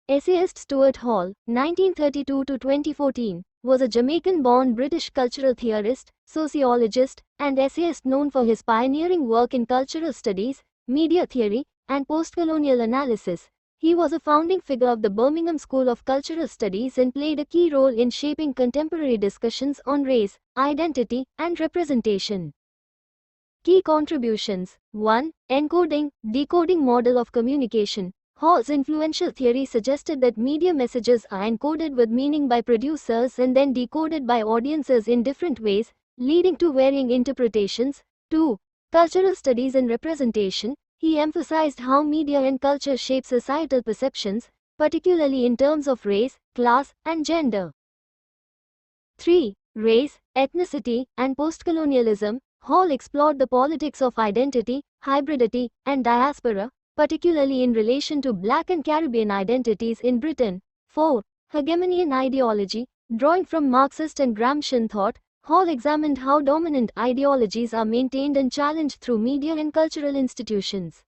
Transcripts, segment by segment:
Essayist Stuart Hall, 1932 to 2014, was a Jamaican-born British cultural theorist, sociologist, and essayist known for his pioneering work in cultural studies, media theory, and postcolonial analysis. He was a founding figure of the Birmingham School of Cultural Studies and played a key role in shaping contemporary discussions on race, identity, and representation. Key contributions: 1. Encoding, decoding model of communication. Hall's influential theory suggested that media messages are encoded with meaning by producers and then decoded by audiences in different ways, leading to varying interpretations. 2. Cultural studies and representation. He emphasized how media and culture shape societal perceptions, particularly in terms of race, class, and gender. 3. Race, ethnicity, and postcolonialism. Hall explored the politics of identity, hybridity, and diaspora, particularly in relation to Black and Caribbean identities in Britain. 4. Hegemony and ideology. Drawing from Marxist and Gramscian thought, Hall examined how dominant ideologies are maintained and challenged through media and cultural institutions.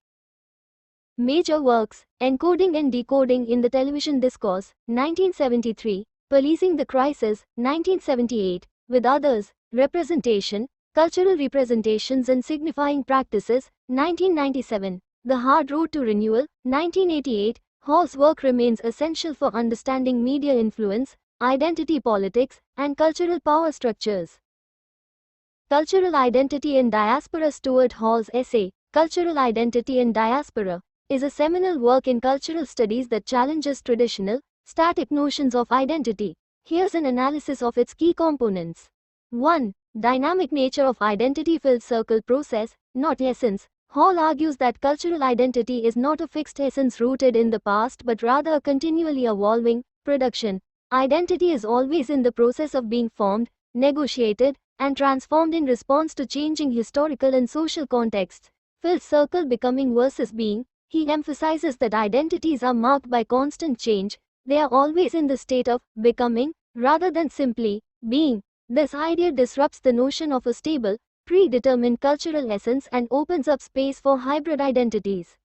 Major works: Encoding and Decoding in the Television Discourse, 1973, Policing the Crisis, 1978, with others, Representation, Cultural Representations and Signifying Practices, 1997. The Hard Road to Renewal, 1988. Hall's work remains essential for understanding media influence, identity politics, and cultural power structures. Cultural Identity in Diaspora. Stuart Hall's essay, Cultural Identity in Diaspora, is a seminal work in cultural studies that challenges traditional, static notions of identity. Here's an analysis of its key components. 1. Dynamic nature of identity. Filled circle process, not essence. Hall argues that cultural identity is not a fixed essence rooted in the past but rather a continually evolving production. Identity is always in the process of being formed, negotiated, and transformed in response to changing historical and social contexts. Filled circle becoming versus being. He emphasizes that identities are marked by constant change. They are always in the state of becoming rather than simply being. This idea disrupts the notion of a stable, predetermined cultural essence and opens up space for hybrid identities.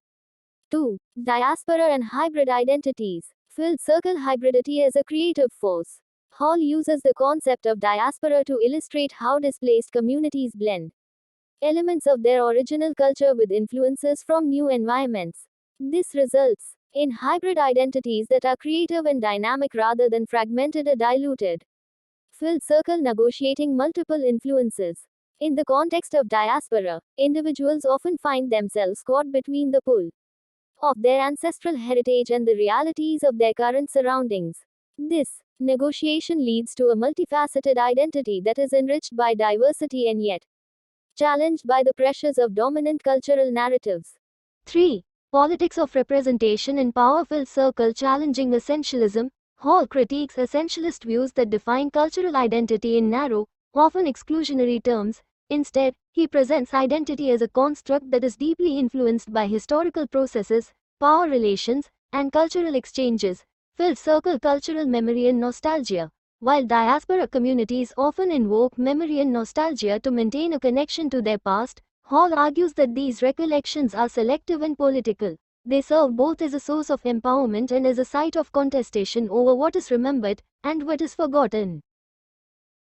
2. Diaspora and hybrid identities. Filled circle hybridity as a creative force. Hall uses the concept of diaspora to illustrate how displaced communities blend elements of their original culture with influences from new environments. This results in hybrid identities that are creative and dynamic rather than fragmented or diluted. Filled circle negotiating multiple influences. In the context of diaspora, individuals often find themselves caught between the pull of their ancestral heritage and the realities of their current surroundings. This negotiation leads to a multifaceted identity that is enriched by diversity and yet challenged by the pressures of dominant cultural narratives. 3. Politics of representation and power. Filled circle challenging essentialism. Hall critiques essentialist views that define cultural identity in narrow, often exclusionary terms. Instead, he presents identity as a construct that is deeply influenced by historical processes, power relations, and cultural exchanges. Filled circle cultural memory and nostalgia. While diaspora communities often invoke memory and nostalgia to maintain a connection to their past, Hall argues that these recollections are selective and political. They serve both as a source of empowerment and as a site of contestation over what is remembered and what is forgotten.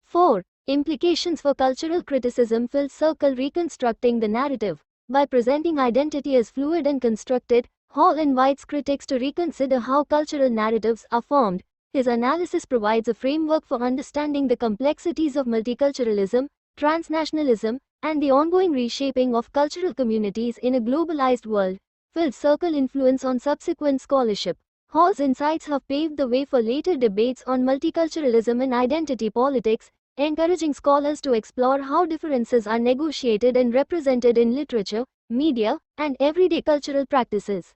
4. Implications for cultural criticism. Filled circle reconstructing the narrative. By presenting identity as fluid and constructed, Hall invites critics to reconsider how cultural narratives are formed. His analysis provides a framework for understanding the complexities of multiculturalism, transnationalism, and the ongoing reshaping of cultural communities in a globalized world. Filled circle influence on subsequent scholarship. Hall's insights have paved the way for later debates on multiculturalism and identity politics, encouraging scholars to explore how differences are negotiated and represented in literature, media, and everyday cultural practices.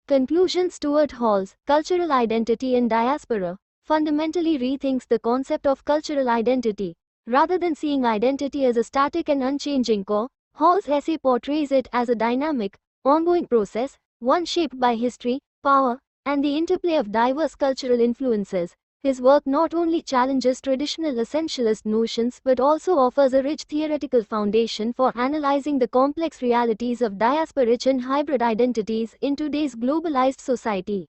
Conclusion. Stuart Hall's Cultural Identity in Diaspora fundamentally rethinks the concept of cultural identity. Rather than seeing identity as a static and unchanging core, Hall's essay portrays it as a dynamic, ongoing process, one shaped by history, power, and the interplay of diverse cultural influences. His work not only challenges traditional essentialist notions but also offers a rich theoretical foundation for analyzing the complex realities of diasporic and hybrid identities in today's globalized society.